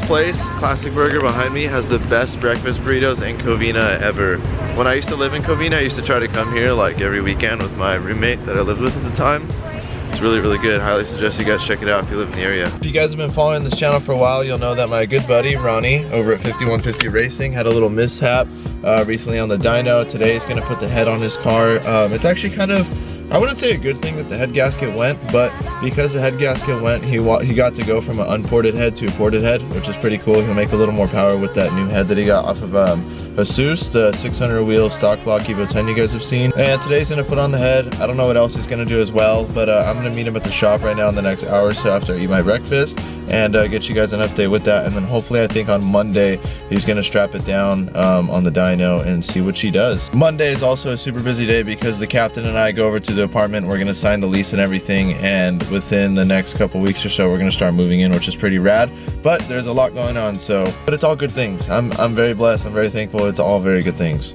place, Classic Burger behind me, has the best breakfast burritos in Covina ever. When I used to live in Covina, I used to try to come here like every weekend with my roommate that I lived with at the time. It's really, really good. Highly suggest you guys check it out if you live in the area. If you guys have been following this channel for a while, you'll know that my good buddy, Ronnie, over at 5150 Racing, had a little mishap recently on the dyno. Today he's gonna put the head on his car. It's actually kind of, I wouldn't say a good thing that the head gasket went, but because the head gasket went, he got to go from an unported head to a ported head, which is pretty cool. He'll make a little more power with that new head that he got off of Jesus, the 600 wheel stock block Evo 10 you guys have seen. And today he's gonna put on the head. I don't know what else he's gonna do as well, but I'm gonna meet him at the shop right now in the next hour or so after I eat my breakfast, and get you guys an update with that. And then hopefully I think on Monday he's gonna strap it down on the dyno and see what she does. Monday is also a super busy day because the captain and I go over to the apartment. We're gonna sign the lease and everything, and within the next couple weeks or so we're gonna start moving in, which is pretty rad. But there's a lot going on, but it's all good things. I'm very blessed, I'm very thankful. It's all very good things.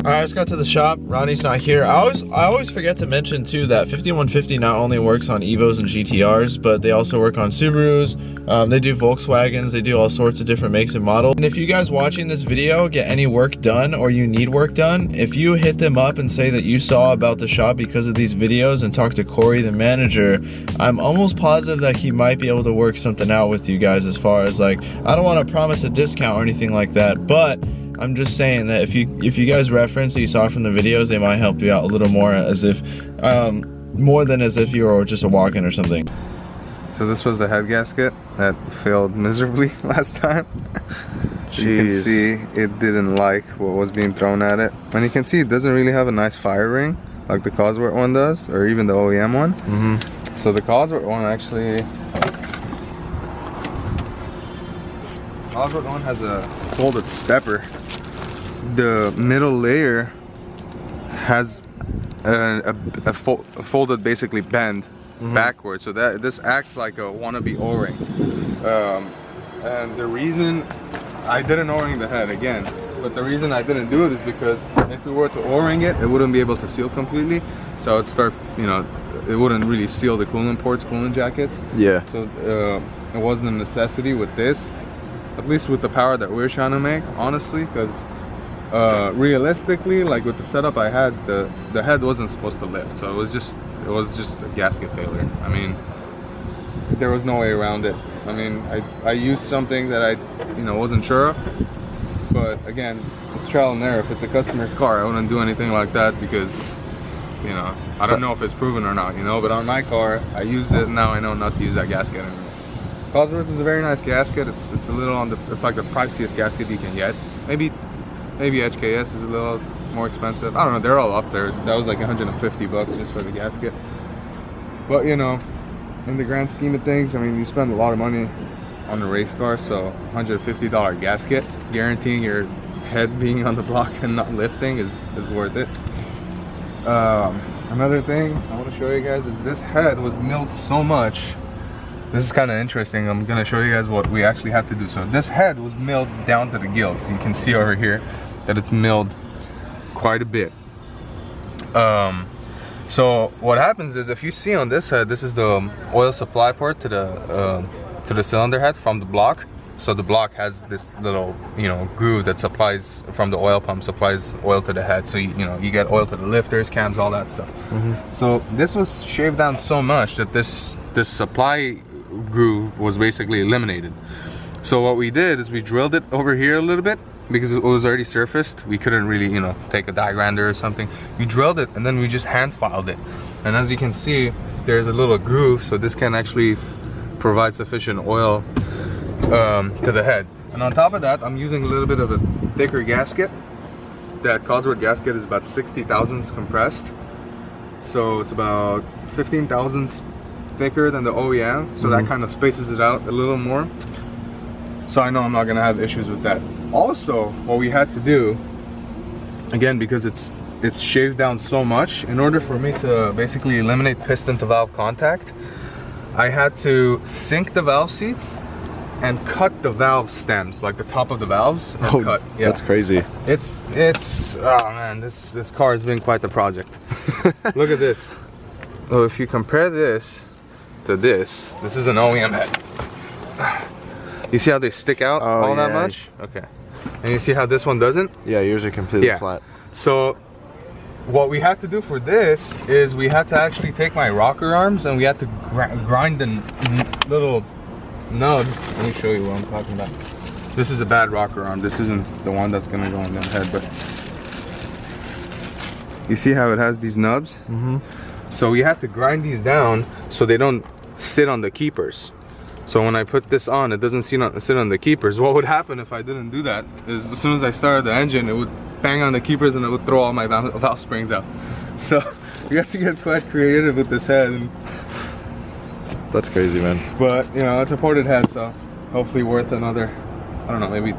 I just got to the shop. Ronnie's not here. I always forget to mention too that 5150 not only works on Evos and GTRs, but they also work on Subarus. They do Volkswagens. They do all sorts of different makes and models. And if you guys watching this video get any work done or you need work done, if you hit them up and say that you saw about the shop because of these videos and talk to Corey, the manager, I'm almost positive that he might be able to work something out with you guys as far as like, I don't want to promise a discount or anything like that, but I'm just saying that if you guys reference that you saw from the videos, they might help you out a little more, as if more than as if you were just a walk-in or something. So this was the head gasket that failed miserably last time. You can see it didn't like what was being thrown at it, and you can see it doesn't really have a nice fire ring like the Cosworth one does, or even the OEM one. So the Cosworth one actually, Cosworth one has a folded stepper. The middle layer has a folded basically bend backwards, so that this acts like a wannabe O-ring. And the reason I didn't O-ring the head again, but the reason I didn't do it is because if we were to O-ring it, it wouldn't be able to seal completely. So it'd start, you know, it wouldn't really seal the coolant ports, coolant jackets. Yeah. So it wasn't a necessity with this, at least with the power that we're trying to make, honestly, because realistically, like with the setup I had, the head wasn't supposed to lift, so it was just a gasket failure. I mean, there was no way around it. I mean, I used something that I wasn't sure of, but again, it's trial and error. If it's a customer's car, I wouldn't do anything like that because, you know, I don't know if it's proven or not, you know, but on my car I used it, and now I know not to use that gasket anymore. Cosworth is a very nice gasket. It's a little on the, it's like the priciest gasket you can get. Maybe HKS is a little more expensive. I don't know, they're all up there. That was like 150 bucks just for the gasket. But you know, in the grand scheme of things, I mean, you spend a lot of money on a race car, so $150 gasket, guaranteeing your head being on the block and not lifting is worth it. Another thing I want to show you guys is this head was milled so much. This is kind of interesting. I'm gonna show you guys what we actually had to do. So this head was milled down to the gills. You can see over here that it's milled quite a bit. So what happens is, if you see on this head, this is the oil supply port to the cylinder head from the block. So the block has this little, you know, groove that supplies from the oil pump, supplies oil to the head. So you get oil to the lifters, cams, all that stuff. So this was shaved down so much that this supply groove was basically eliminated. So what we did is we drilled it over here a little bit because it was already surfaced. We couldn't really, you know, take a die grinder or something. We drilled it and then we just hand filed it. And as you can see, there's a little groove, so this can actually provide sufficient oil to the head. And on top of that, I'm using a little bit of a thicker gasket. That Cosworth gasket is about 60 thousandths compressed, so it's about 15 thousandths thicker than the OEM, so that kind of spaces it out a little more, so I know I'm not gonna have issues with that. Also, what we had to do, again, because it's shaved down so much, in order for me to basically eliminate piston to valve contact, I had to sink the valve seats and cut the valve stems, like the top of the valves. And cut. Yeah. That's crazy. It's oh man, this car has been quite the project. Look at this. Oh, if you compare this to this is an OEM head. You see how they stick out all that much? Okay. And you see how this one doesn't? Yeah, yours are completely flat. So what we had to do for this is we had to actually take my rocker arms and we had to grind the little nubs. Let me show you what I'm talking about. This is a bad rocker arm. This isn't the one that's gonna go in the head, but you see how it has these nubs? Mm-hmm. So we have to grind these down so they don't sit on the keepers. So when I put this on, it doesn't sit on the keepers. What would happen if I didn't do that is as soon as I started the engine, it would bang on the keepers and it would throw all my valve springs out. So we have to get quite creative with this head. And that's crazy, man. But you know, it's a ported head, so hopefully worth another, I don't know, maybe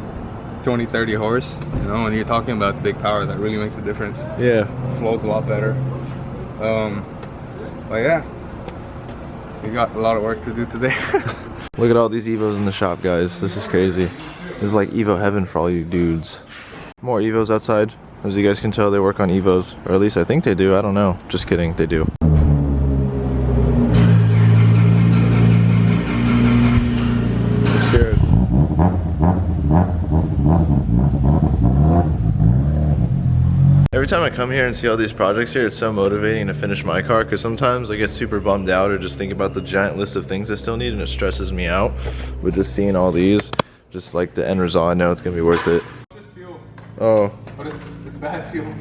20-30 horse. You know, when you're talking about big power, that really makes a difference. Yeah. Flows a lot better. But yeah, we got a lot of work to do today. Look at all these Evos in the shop, guys. This is crazy. This is like Evo heaven for all you dudes. More Evos outside. As you guys can tell, they work on Evos. Or at least I think they do. I don't know. Just kidding. They do. I'm scared. Every time I come here and see all these projects here, it's so motivating to finish my car, because sometimes I get super bummed out or just think about the giant list of things I still need and it stresses me out. But just seeing all these, just like the end result, I know it's gonna be worth it. It's just fuel. Oh. But it's bad fuel.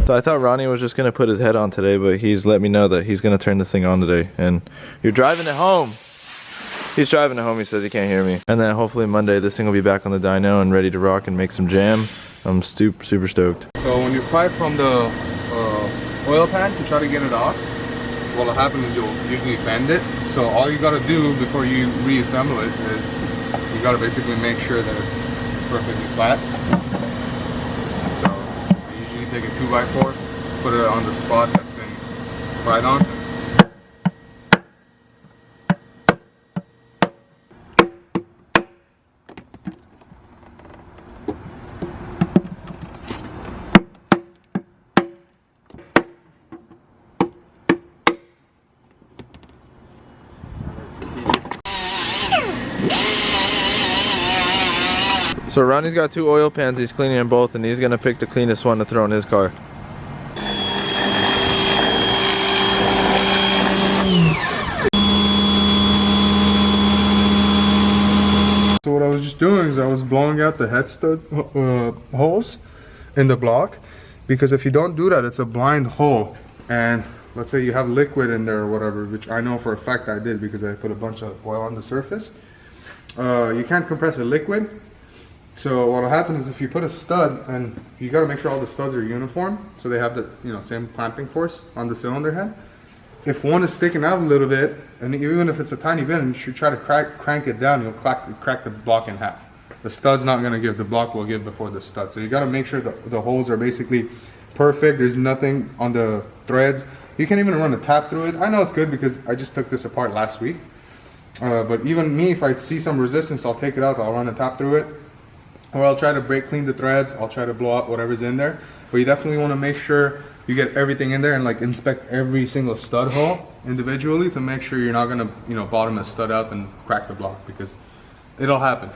So I thought Ronnie was just gonna put his head on today, but he's let me know that he's gonna turn this thing on today. And you're driving it home. He's driving it home, he says he can't hear me. And then hopefully Monday this thing will be back on the dyno and ready to rock and make some jam. I'm super stoked. So when you pry from the oil pan to try to get it off, what'll happen is you'll usually bend it. So all you gotta do before you reassemble it is you gotta basically make sure that it's perfectly flat. So I usually take a 2x4, put it on the spot that's been pried on. So Ronnie's got 2 oil pans, he's cleaning them both, and he's gonna pick the cleanest one to throw in his car. So what I was just doing is I was blowing out the head stud holes in the block, because if you don't do that, it's a blind hole. And let's say you have liquid in there or whatever, which I know for a fact I did because I put a bunch of oil on the surface. You can't compress a liquid. So what'll happen is if you put a stud, and you got to make sure all the studs are uniform, so they have the same clamping force on the cylinder head. If one is sticking out a little bit, and even if it's a tiny bit, and you should try to crank it down, you'll crack the block in half. The stud's not going to give, the block will give before the stud. So you got to make sure the holes are basically perfect. There's nothing on the threads. You can even run a tap through it. I know it's good because I just took this apart last week. But even me, if I see some resistance, I'll take it out, I'll run a tap through it. Or I'll try to brake clean the threads, I'll try to blow out whatever's in there. But you definitely want to make sure you get everything in there and like inspect every single stud hole individually to make sure you're not going to bottom a stud out and crack the block, because it'll happen.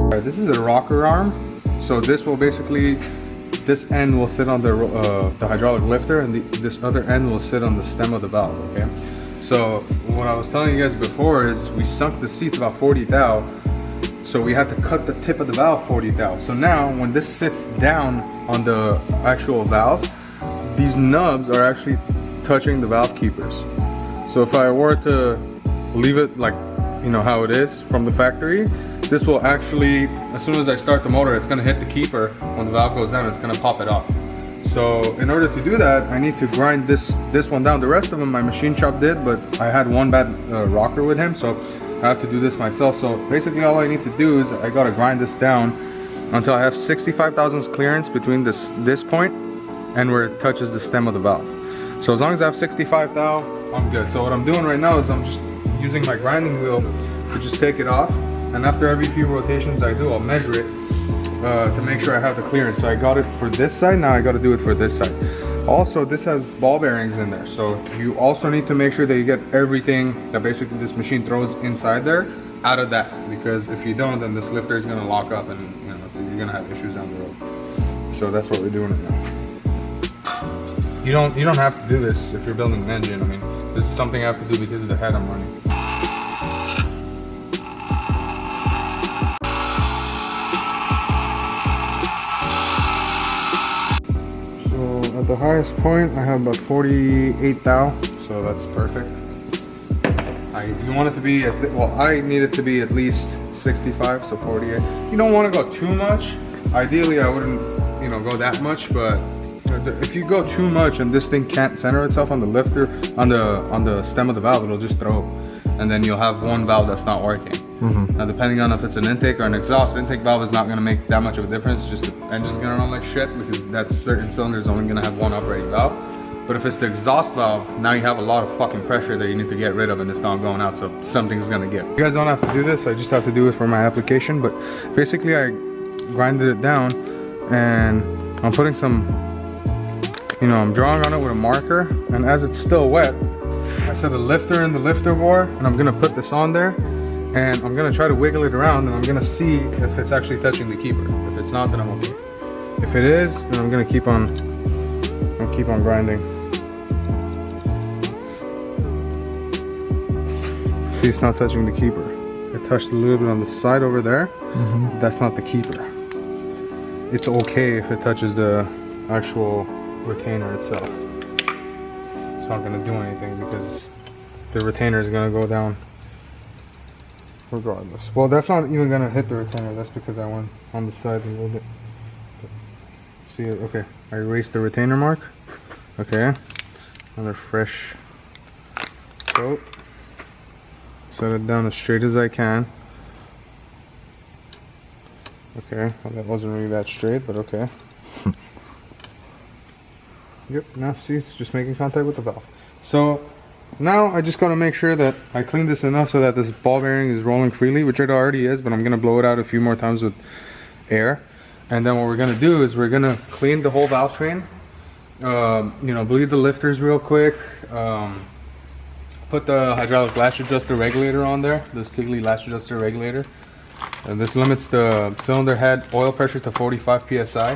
Alright, this is a rocker arm. So this will basically, this end will sit on the hydraulic lifter, and this other end will sit on the stem of the valve, okay? So what I was telling you guys before is we sunk the seats about 40 thou, so we had to cut the tip of the valve 40 thou. So now when this sits down on the actual valve, these nubs are actually touching the valve keepers. So if I were to leave it like, how it is from the factory, this will actually, as soon as I start the motor, it's gonna hit the keeper. When the valve goes down, it's gonna pop it off. So in order to do that, I need to grind this one down. The rest of them my machine shop did, but I had one bad rocker with him, so I have to do this myself. So basically all I need to do is I gotta grind this down until I have 65 thousandths clearance between this point and where it touches the stem of the valve. So as long as I have 65 thou, I'm good. So what I'm doing right now is I'm just using my grinding wheel to just take it off, and after every few rotations I do, I'll measure it to make sure I have the clearance. So I got it for this side, now I got to do it for this side. Also, this has ball bearings in there, so you also need to make sure that you get everything that basically this machine throws inside there out of that, because if you don't, then this lifter is going to lock up, and you know, so you're going to have issues down the road. So that's what we're doing right now. You don't have to do this if you're building an engine. I mean, this is something I have to do because of the head I'm running. So at the highest point, I have about 48 thou, so that's perfect. You want it to be, well, I need it to be at least 65, so 48. You don't want to go too much. Ideally, I wouldn't, you know, go that much, but if you go too much and this thing can't center itself on the lifter, on the stem of the valve, it'll just throw, and then you'll have one valve that's not working. Now, depending on if it's an intake or an exhaust, intake valve is not going to make that much of a difference. Just the engine's going to run like shit because that certain cylinder is only going to have one operating valve. But if it's the exhaust valve, now you have a lot of fucking pressure that you need to get rid of, and it's not going out, so something's going to give. You guys don't have to do this. I just have to do it for my application. But basically, I grinded it down, and I'm putting some, you know, I'm drawing on it with a marker, and as it's still wet, I set a lifter in the lifter bore, and I'm gonna put this on there, and I'm gonna try to wiggle it around, and I'm gonna see if it's actually touching the keeper. If it's not, then I'm okay. If it is, then I'm gonna keep on grinding. See, it's not touching the keeper. It touched a little bit on the side over there. That's not the keeper. It's okay if it touches the actual retainer itself. It's not going to do anything because the retainer is going to go down regardless. Well, that's not even going to hit the retainer. That's because I went on the side a little bit. See it? Okay, I erased the retainer mark. Okay, another fresh coat. Set it down as straight as I can. Okay, well, that wasn't really that straight, but okay. Yep, now see, it's just making contact with the valve. So now I just gotta make sure that I clean this enough so that this ball bearing is rolling freely, which it already is, but I'm gonna blow it out a few more times with air. And then what we're gonna do is we're gonna clean the whole valve train. You know, bleed the lifters real quick. Put the hydraulic lash adjuster regulator on there, this Kigley lash adjuster regulator. And this limits the cylinder head oil pressure to 45 psi.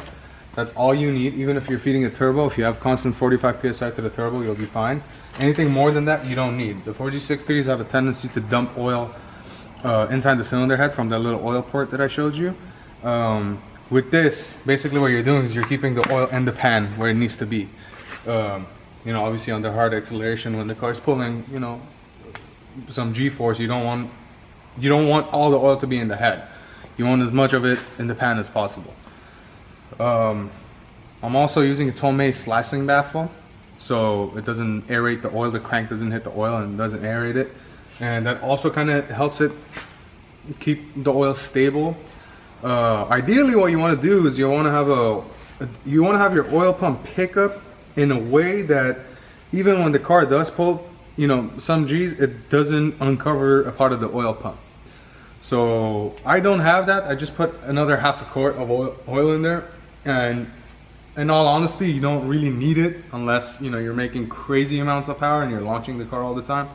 That's all you need. Even if you're feeding a turbo, if you have constant 45 psi to the turbo, you'll be fine. Anything more than that, you don't need. The 4G63s have a tendency to dump oil inside the cylinder head from that little oil port that I showed you. With this, basically what you're doing is you're keeping the oil in the pan where it needs to be. You know, obviously under hard acceleration, when the car's pulling, you know, some G-force, you don't want all the oil to be in the head. You want as much of it in the pan as possible. I'm also using a Tomei slicing baffle, so it doesn't aerate the oil, the crank doesn't hit the oil and doesn't aerate it. And that also kind of helps it keep the oil stable. Ideally what you want to do is you want to have your oil pump pick up in a way that even when the car does pull, you know, some G's, it doesn't uncover a part of the oil pump. So I don't have that. I just put another half a quart of oil in there, and in all honesty, you don't really need it unless, you know, you're making crazy amounts of power and you're launching the car all the time.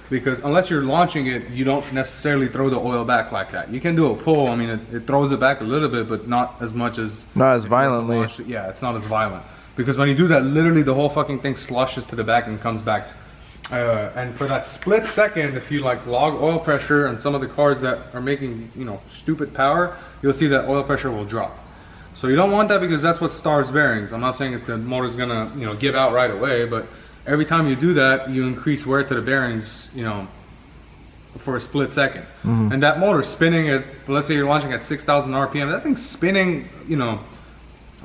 Because unless you're launching it, you don't necessarily throw the oil back like that. You can do a pull. I mean, it throws it back a little bit, but not as much as... Not as violently. Yeah, it's not as violent. Because when you do that, literally the whole fucking thing slushes to the back and comes back. And for that split second, if you like log oil pressure on some of the cars that are making, you know, stupid power, you'll see that oil pressure will drop. So you don't want that because that's what starves bearings. I'm not saying that the motor's gonna, you know, give out right away, but every time you do that, you increase wear to the bearings, you know, for a split second. And that motor spinning at, let's say you're launching at 6,000 RPM, that thing's spinning, you know,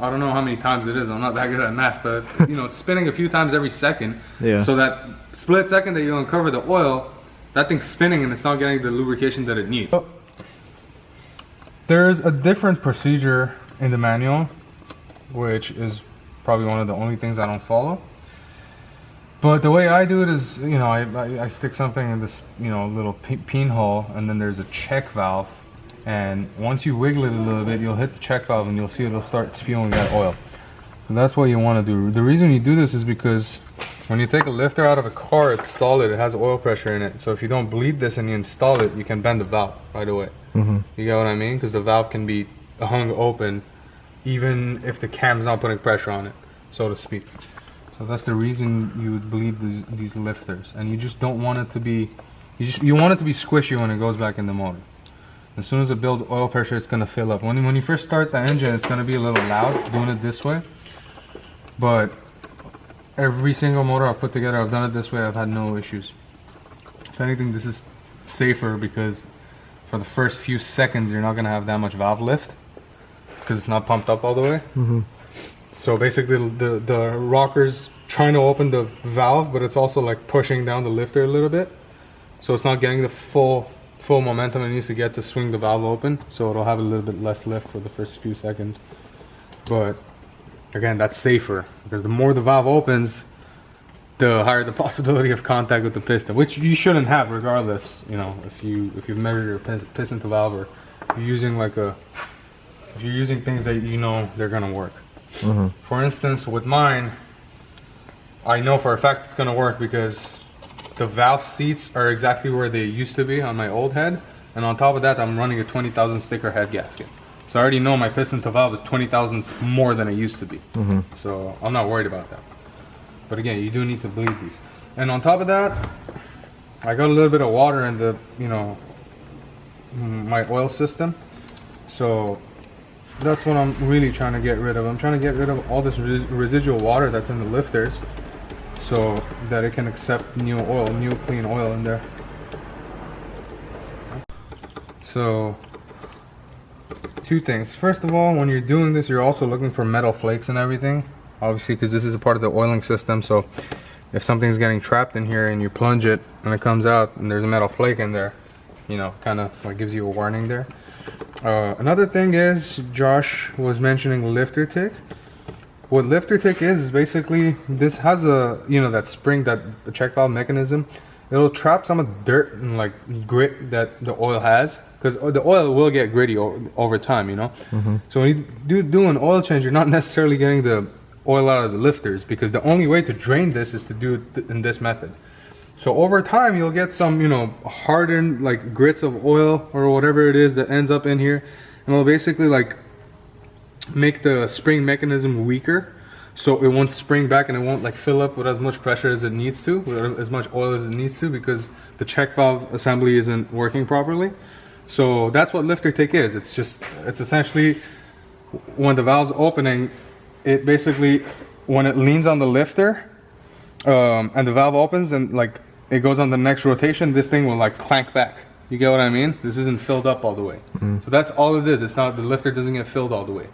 I don't know how many times it is, I'm not that good at math, but you know, it's spinning a few times every second. Yeah. So that split second that you uncover the oil, that thing's spinning and it's not getting the lubrication that it needs. There's a different procedure in the manual, which is probably one of the only things I don't follow. But the way I do it is, you know, I stick something in this, you know, little pinhole, and then there's a check valve. And once you wiggle it a little bit, you'll hit the check valve and you'll see it'll start spewing that oil. And that's what you want to do. The reason you do this is because when you take a lifter out of a car, it's solid, it has oil pressure in it. So if you don't bleed this and you install it, you can bend the valve right away. You get what I mean? Because the valve can be hung open even if the cam's not putting pressure on it, so to speak. So that's the reason you would bleed these lifters. And you just don't want it to be, you want it to be squishy when it goes back in the motor. As soon as it builds oil pressure, it's going to fill up. When you first start the engine, it's going to be a little loud doing it this way. But every single motor I've put together, I've done it this way, I've had no issues. If anything, this is safer because for the first few seconds, you're not going to have that much valve lift because it's not pumped up all the way. So basically, the rocker's trying to open the valve, but it's also like pushing down the lifter a little bit. So it's not getting the full momentum it needs to get to swing the valve open. So it'll have a little bit less lift for the first few seconds. But again, that's safer because the more the valve opens, the higher the possibility of contact with the piston, which you shouldn't have regardless. You know, if you've measured your piston to valve, or if you're using things that you know they're gonna work. For instance, with mine, I know for a fact it's gonna work because the valve seats are exactly where they used to be on my old head, and on top of that, I'm running a 20 thousandths thicker head gasket. So I already know my piston to valve is 20 thousandths more than it used to be. So I'm not worried about that. But again, you do need to bleed these. And on top of that, I got a little bit of water in the, you know, my oil system. So that's what I'm really trying to get rid of. I'm trying to get rid of all this residual water that's in the lifters so that it can accept new oil, new clean oil in there. So, two things. First of all, when you're doing this, you're also looking for metal flakes and everything. Obviously, because this is a part of the oiling system, so if something's getting trapped in here and you plunge it and it comes out and there's a metal flake in there, you know, kind of like gives you a warning there. Another thing is, Josh was mentioning lifter tick. What lifter tick is basically, this has a, you know, that spring, that the check valve mechanism. It'll trap some of the dirt and like grit that the oil has, because the oil will get gritty over time, you know. So when you do an oil change, you're not necessarily getting the oil out of the lifters, because the only way to drain this is to do it in this method. So over time, you'll get some, you know, hardened like grits of oil or whatever it is that ends up in here, and it'll basically like make the spring mechanism weaker, so it won't spring back and it won't like fill up with as much pressure as it needs to, with as much oil as it needs to, because the check valve assembly isn't working properly. So that's what lifter tick is. It's essentially when the valve's opening, it basically, when it leans on the lifter and the valve opens and like it goes on the next rotation, this thing will like clank back. You get what I mean? This isn't filled up all the way. So that's all it is. It's not, the lifter doesn't get filled all the way.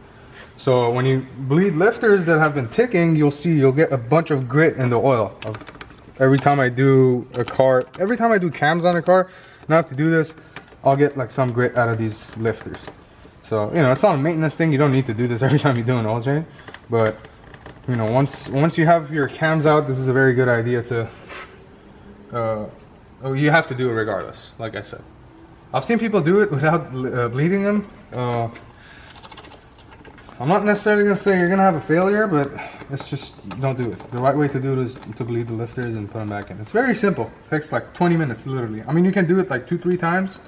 So when you bleed lifters that have been ticking, you'll get a bunch of grit in the oil. Every time I do cams on a car, and I have to do this, I'll get like some grit out of these lifters. So, you know, it's not a maintenance thing. You don't need to do this every time you do an oil change. But, you know, once you have your cams out, this is a very good idea to, you have to do it regardless, like I said. I've seen people do it without bleeding them. I'm not necessarily going to say you're going to have a failure, but it's just, don't do it. The right way to do it is to bleed the lifters and put them back in. It's very simple. It takes like 20 minutes, literally. I mean, you can do it like 2-3 times.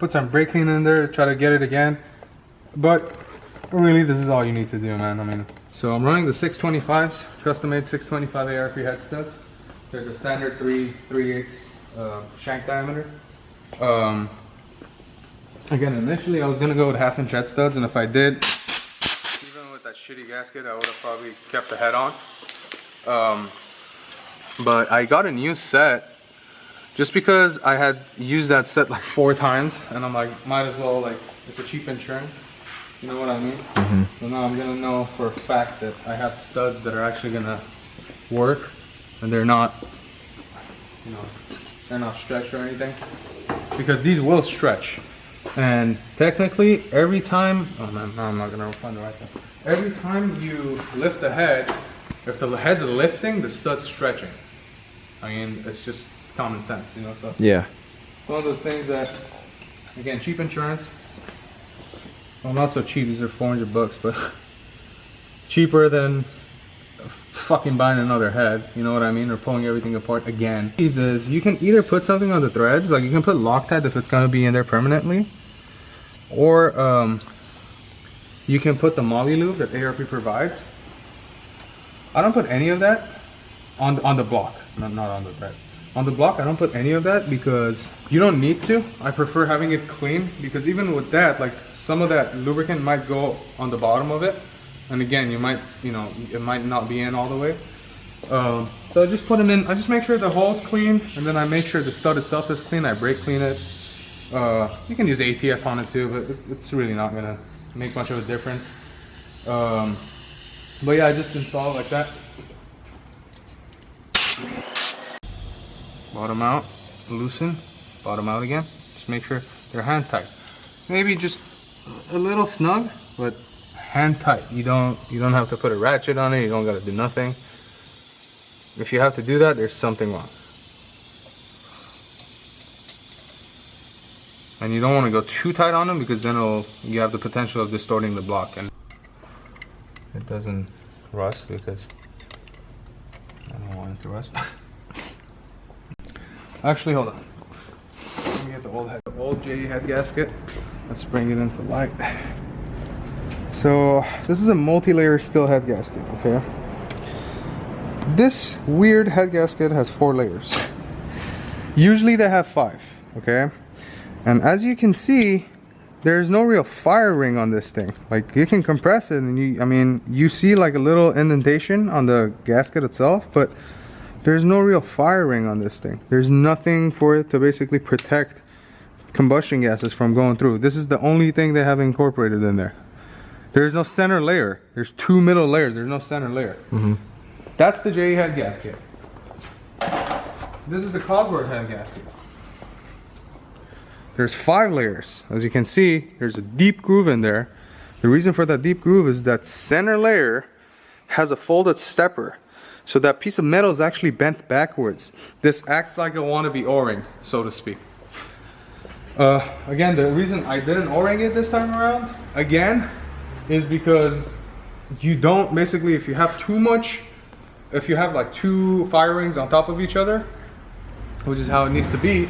Put some brake clean in there, try to get it again. But really, this is all you need to do, man. I mean, so I'm running the 625s, custom-made 625 ARP head studs. They're the standard 3/8 shank diameter. Again, initially I was going to go with 1/2" head studs, and if I did, even with that shitty gasket, I would have probably kept the head on. But I got a new set just because I had used that set like 4 times, and I'm like, might as well, like, it's a cheap insurance. You know what I mean? So now I'm going to know for a fact that I have studs that are actually going to work, and they're not, you know, they're not stretched or anything, because these will stretch. And technically, every time, oh man, no, I'm not gonna find the right thing. Every time you lift the head, if the head's lifting, the stud's stretching. I mean, it's just common sense, you know. So Yeah. it's one of those things that, again, cheap insurance. Well, not so cheap. These are $400, but cheaper than fucking buying another head. You know what I mean? Or pulling everything apart again. Is you can either put something on the threads, like you can put Loctite if it's gonna be in there permanently, or you can put the Molly lube that ARP provides. I don't put any of that on the block, not on the thread. On the block, I don't put any of that because you don't need to. I prefer having it clean, because even with that, like, some of that lubricant might go on the bottom of it, and again, you might, you know, it might not be in all the way. So I just put them in. I just make sure the hole's clean, and then I make sure the stud itself is clean. I brake clean it. You can use ATF on it too, but it's really not gonna make much of a difference. But yeah, I just install it like that. Bottom out, loosen, bottom out again. Just make sure they're hand tight. Maybe just a little snug, but hand tight. You don't have to put a ratchet on it. You don't gotta do nothing. If you have to do that, there's something wrong. And you don't want to go too tight on them, because then you have the potential of distorting the block, and it doesn't rust, because I don't want it to rust. Actually, hold on. Let me get the old JE head gasket. Let's bring it into light. So this is a multi-layer steel head gasket, okay? This weird head gasket has 4 layers. Usually they have 5, okay? And as you can see, there's no real fire ring on this thing. Like, you can compress it and you see like a little indentation on the gasket itself, but there's no real fire ring on this thing. There's nothing for it to basically protect combustion gases from going through. This is the only thing they have incorporated in there. There's no center layer. There's 2 middle layers. There's no center layer. That's the JE head gasket. This is the Cosworth head gasket. There's 5 layers. As you can see, there's a deep groove in there. The reason for that deep groove is that center layer has a folded stepper. So that piece of metal is actually bent backwards. This acts like a wannabe O-ring, so to speak. Again, the reason I didn't O-ring it this time around, again, is because you don't, basically, if you have too much, if you have like 2 fire rings on top of each other, which is how it needs to be,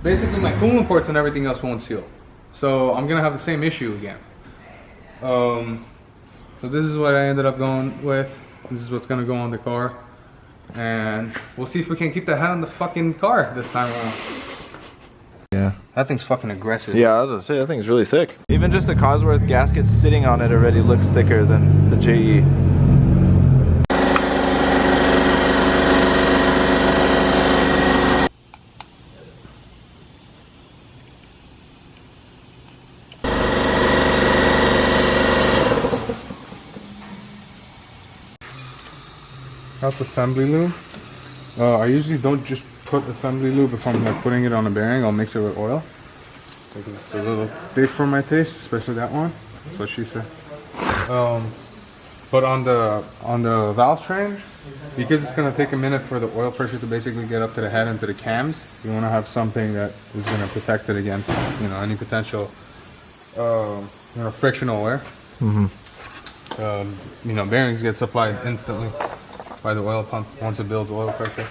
basically my coolant ports and everything else won't seal. So I'm gonna have the same issue again. So this is what I ended up going with. This is what's gonna go on the car. And we'll see if we can keep the head on the fucking car this time around. Yeah. That thing's fucking aggressive. Yeah, I was gonna say, that thing's really thick. Even just the Cosworth gasket sitting on it already looks thicker than the JE. That's assembly lube. I usually don't just put assembly lube if I'm like putting it on a bearing. I'll mix it with oil because it's a little big for my taste, especially that one. That's what she said. But on the valve train, because it's gonna take a minute for the oil pressure to basically get up to the head and to the cams, you want to have something that is gonna protect it against, you know, any potential, frictional wear. You know, bearings get supplied instantly by the oil pump once it builds oil pressure.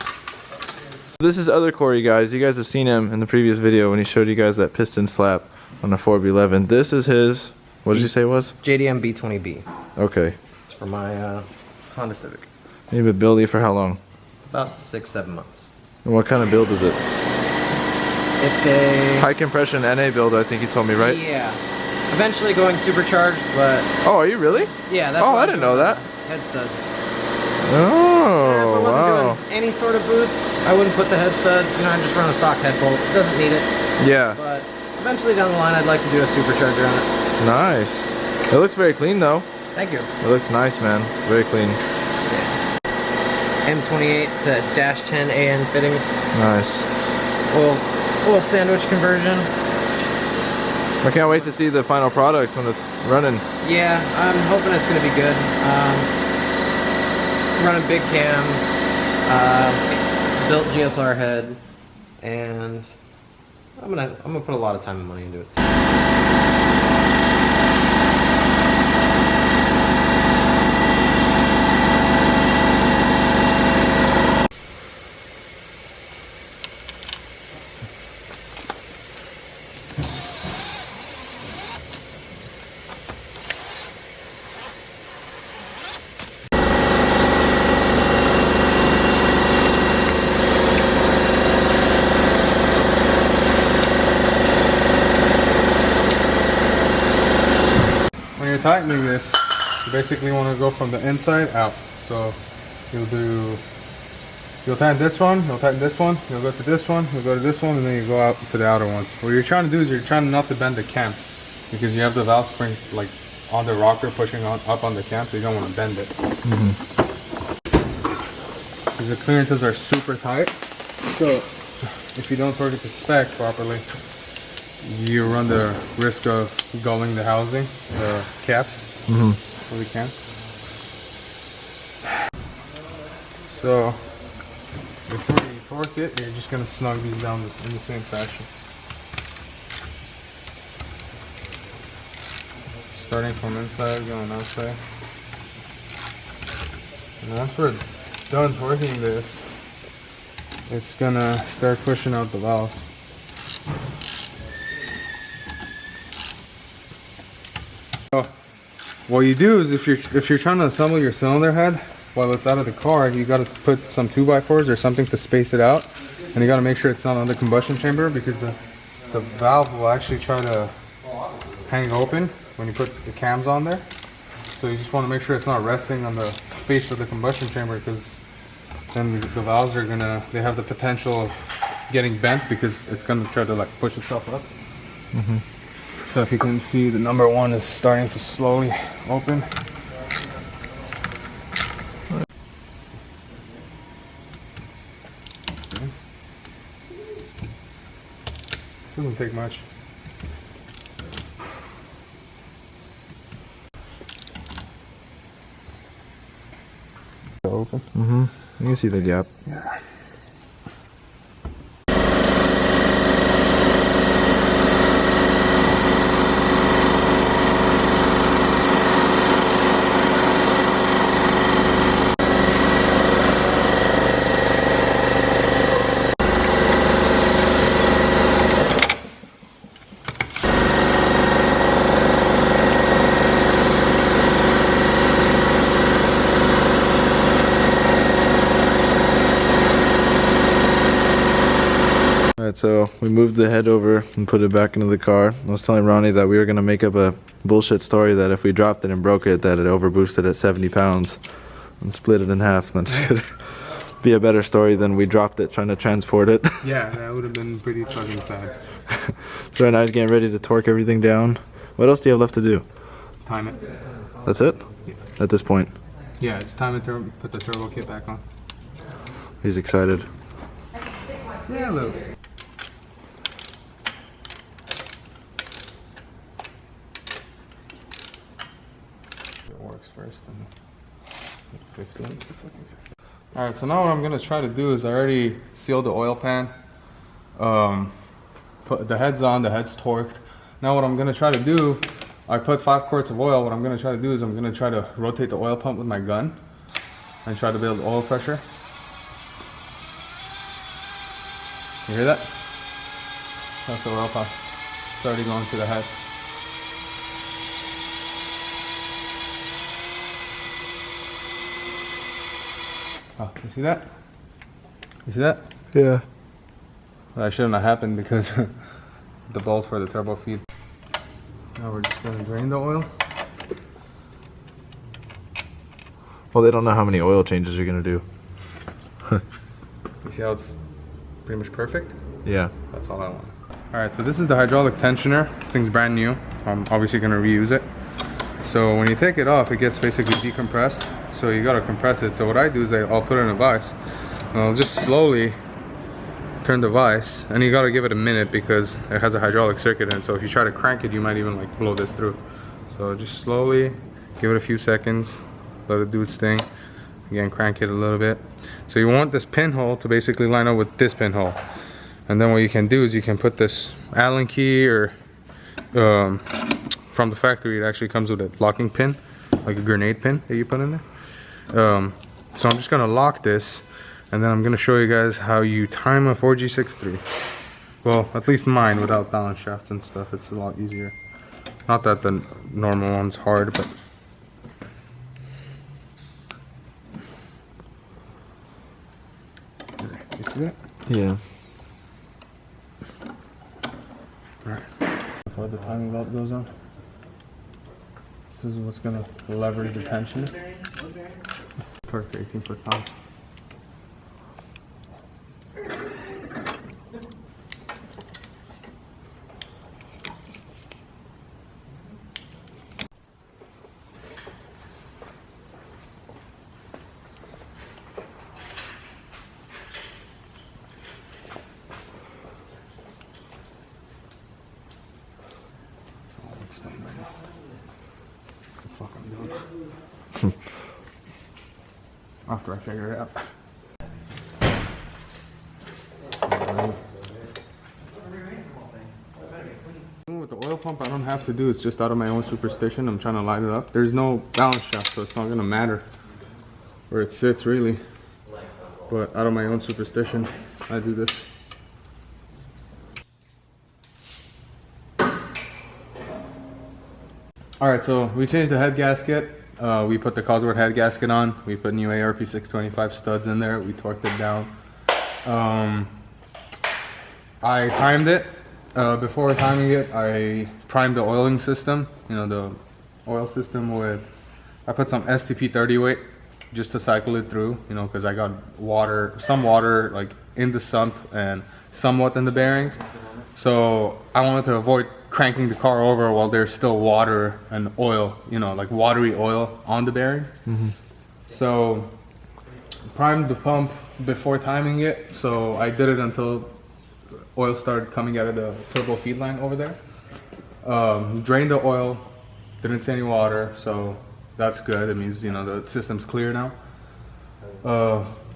This is other Corey, guys. You guys have seen him in the previous video when he showed you guys that piston slap on the 4B11. This is his, what did you say it was? JDM B20B. Okay. It's for my Honda Civic. You've been building for how long? About 6-7 months. And what kind of build is it? It's a High compression NA build, I think you told me, right? Yeah. Eventually going supercharged, but Oh, are you really? yeah, that's Oh, why I I'm didn't doing know that. Head studs. Oh, If I wasn't wow. doing any sort of boost, I wouldn't put the head studs. You know, I just run a stock head bolt. It doesn't need it. Yeah. But eventually down the line, I'd like to do a supercharger on it. Nice. It looks very clean though. Thank you. It looks nice, man. It's very clean. M28 to -10 AN fittings. Nice. little sandwich conversion. I can't wait to see the final product when it's running. Yeah, I'm hoping it's gonna be good. Running big cams, built GSR head, and I'm gonna put a lot of time and money into it. When you're tightening this, you basically want to go from the inside out. So you'll tighten this one, you'll tighten this one, you'll go to this one, you'll go to this one, and then you go out to the outer ones. What you're trying to do is you're trying not to bend the cam, because you have the valve spring like on the rocker pushing up on the cam, so you don't want to bend it. Because the clearances are super tight, so if you don't torque it to spec properly, you run the risk of gulling the housing, the caps for the cam. So before you torque it, you're just gonna snug these down in the same fashion. Starting from inside, going outside. And once we're done torquing this, it's gonna start pushing out the valves. So what you do is if you're trying to assemble your cylinder head while it's out of the car, you got to put some 2x4s or something to space it out, and you got to make sure it's not on the combustion chamber, because the valve will actually try to hang open when you put the cams on there. So you just want to make sure it's not resting on the face of the combustion chamber, because then the valves they have the potential of getting bent, because it's gonna try to like push itself up. So if you can see, the number one is starting to slowly open. Okay. Doesn't take much. Open. You can see the gap. Yeah. Alright, so we moved the head over and put it back into the car. I was telling Ronnie that we were going to make up a bullshit story that if we dropped it and broke it, that it overboosted at 70 pounds and split it in half. That's going to be a better story than we dropped it trying to transport it. Yeah, that would have been pretty fucking sad. So right now he's getting ready to torque everything down. What else do you have left to do? Time it. That's it? Yeah. At this point? Yeah, it's time to put the turbo kit back on. He's excited. Yeah, a little. It works first, and 15. Alright, so now what I'm gonna try to do is I already sealed the oil pan. Put the head's on, the head's torqued. Now what I'm gonna try to do, I put 5 quarts of oil. What I'm gonna try to do is I'm gonna try to rotate the oil pump with my gun and try to build oil pressure. You hear that? That's the oil pump. It's already going to the head. Oh, you see that? You see that? Yeah. Well, that shouldn't have happened because the bolt for the turbo feed. Now we're just going to drain the oil. Well, they don't know how many oil changes you're going to do. You see how it's pretty much perfect? Yeah. That's all I want. Alright, so this is the hydraulic tensioner. This thing's brand new. I'm obviously going to reuse it. So when you take it off, it gets basically decompressed. So you got to compress it. So what I do is I'll put it in a vise. And I'll just slowly turn the vise, and you gotta give it a minute because it has a hydraulic circuit in it, so if you try to crank it, you might even like blow this through. So just slowly give it a few seconds, let it do its thing. Again, crank it a little bit. So you want this pinhole to basically line up with this pinhole, and then what you can do is you can put this Allen key, or from the factory it actually comes with a locking pin, like a grenade pin that you put in there. So I'm just gonna lock this, and then I'm gonna show you guys how you time a 4G63. Well, at least mine without balance shafts and stuff, it's a lot easier. Not that the normal one's hard, but you see that? Yeah. Alright. Before the timing belt goes on, this is what's gonna leverage the tension. Torque to 18 foot-pounds. After I figure it out. With the oil pump, I don't have to do, it's just out of my own superstition. I'm trying to light it up. There's no balance shaft, so it's not gonna matter where it sits really. But out of my own superstition, I do this. Alright, so we changed the head gasket. We put the Cosworth head gasket on. We put new ARP 625 studs in there. We torqued it down. I timed it. Before timing it, I primed the oiling system. You know, the oil system with, I put some STP 30 weight just to cycle it through, you know, because I got water, some water like in the sump and somewhat in the bearings. So I wanted to avoid cranking the car over while there's still water and oil, you know, like watery oil on the bearings. So primed the pump before timing it. So I did it until oil started coming out of the turbo feed line over there. Drained the oil, didn't see any water, so that's good. It means, you know, the system's clear now.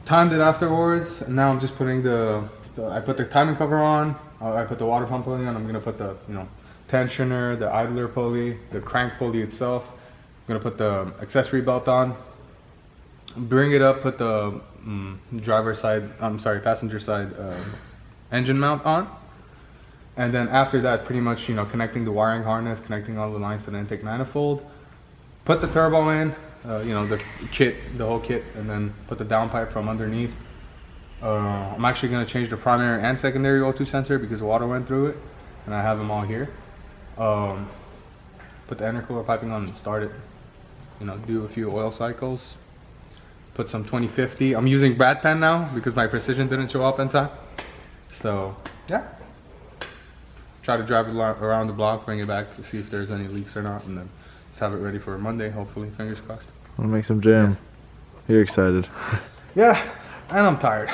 Timed it afterwards, and now I'm just putting I put the timing cover on. I put the water pump pulley on. I'm gonna put the, you know, tensioner, the idler pulley, the crank pulley itself. I'm gonna put the accessory belt on. Bring it up, put the passenger side engine mount on. And then after that, pretty much, you know, connecting the wiring harness, connecting all the lines to the intake manifold. Put the turbo in, you know, the whole kit, and then put the downpipe from underneath. I'm actually going to change the primary and secondary O2 sensor because water went through it, and I have them all here. Put the intercooler piping on and start it. You know, do a few oil cycles. Put some 2050. I'm using Brad pen now because my precision didn't show up in time. So yeah, try to drive it around the block, bring it back to see if there's any leaks or not, and then just have it ready for Monday, hopefully, fingers crossed. I'll make some jam. You're excited. Yeah, and I'm tired.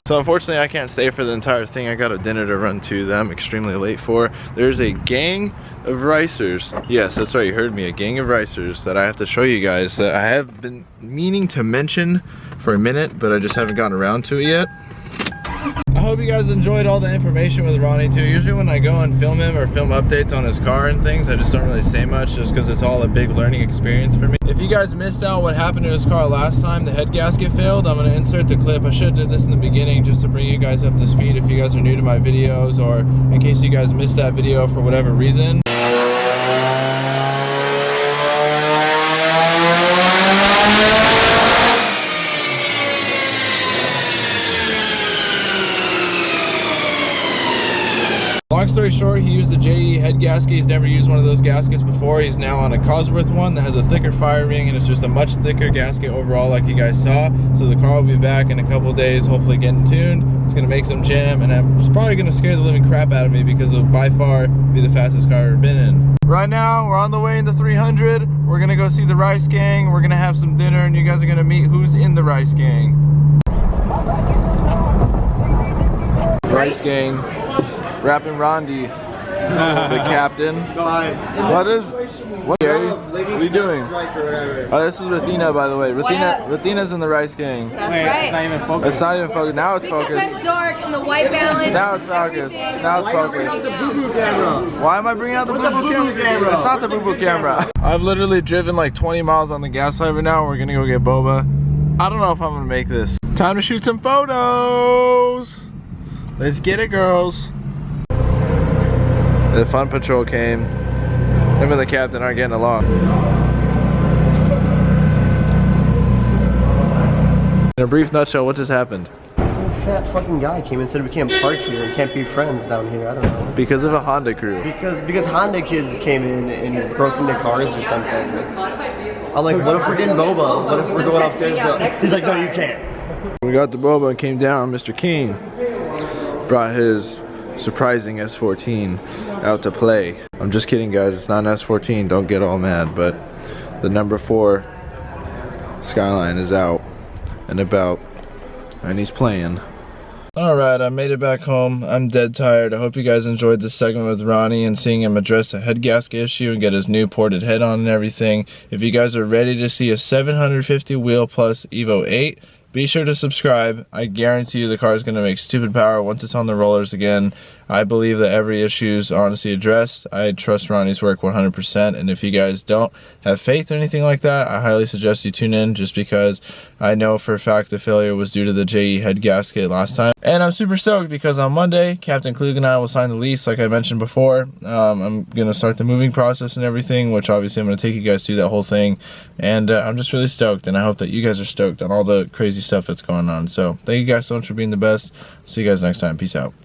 So unfortunately I can't stay for the entire thing. I got a dinner to run to that I'm extremely late for. There's a gang of ricers. Yes, that's right, you heard me, a gang of ricers that I have to show you guys that I have been meaning to mention for a minute, but I just haven't gotten around to it yet. I hope you guys enjoyed all the information with Ronnie too. Usually when I go and film him or film updates on his car and things, I just don't really say much just because it's all a big learning experience for me. If you guys missed out what happened to his car last time, the head gasket failed, I'm going to insert the clip. I should have did this in the beginning just to bring you guys up to speed if you guys are new to my videos, or in case you guys missed that video for whatever reason. Long story short, he used the JE head gasket. He's never used one of those gaskets before. He's now on a Cosworth one that has a thicker fire ring, and it's just a much thicker gasket overall like you guys saw. So the car will be back in a couple of days, hopefully getting tuned. It's going to make some jam, and it's probably going to scare the living crap out of me because it'll by far be the fastest car I've ever been in. Right now, we're on the way into 300. We're going to go see the Rice Gang. We're going to have some dinner, and you guys are going to meet who's in the Rice Gang. Rice gang, rapping Rondi, the captain. What Gary? What are you doing? Oh, this is Rathina, by the way. Rathina's in the Rice gang. That's right. It's not even focused. It's not even focused. Now it's Because focused. I'm dark and the white balance. Now it's focused. Now it's focused. Why am I bringing out the boo-boo camera? It's not the boo-boo camera. I've literally driven like 20 miles on the gas light right now. We're gonna go get boba. I don't know if I'm gonna make this. Time to shoot some photos. Let's get it, girls. The fun patrol came. Him and the captain aren't getting along. In a brief nutshell, what just happened? Some fat fucking guy came and said we can't park here, we can't be friends down here, I don't know. Because of a Honda crew. Because Honda kids came in and broke into cars or something. I'm like, what if we're getting boba? What if we're going upstairs? He's like, no, you can't. We got the boba and came down. Mr. King brought his surprising S14 out to play. I'm just kidding, guys. It's not an S14. Don't get all mad. But the number 4 Skyline is out and about, and he's playing. Alright, I made it back home. I'm dead tired. I hope you guys enjoyed this segment with Ronnie and seeing him address a head gasket issue and get his new ported head on and everything. If you guys are ready to see a 750 wheel plus Evo 8, be sure to subscribe. I guarantee you the car is going to make stupid power once it's on the rollers again. I believe that every issue is honestly addressed. I trust Ronnie's work 100%, and if you guys don't have faith or anything like that, I highly suggest you tune in, just because I know for a fact the failure was due to the JE head gasket last time. And I'm super stoked because on Monday, Captain Klug and I will sign the lease like I mentioned before. I'm going to start the moving process and everything, which obviously I'm going to take you guys through that whole thing. And I'm just really stoked, and I hope that you guys are stoked on all the crazy stuff that's going on. So thank you guys so much for being the best. See you guys next time. Peace out.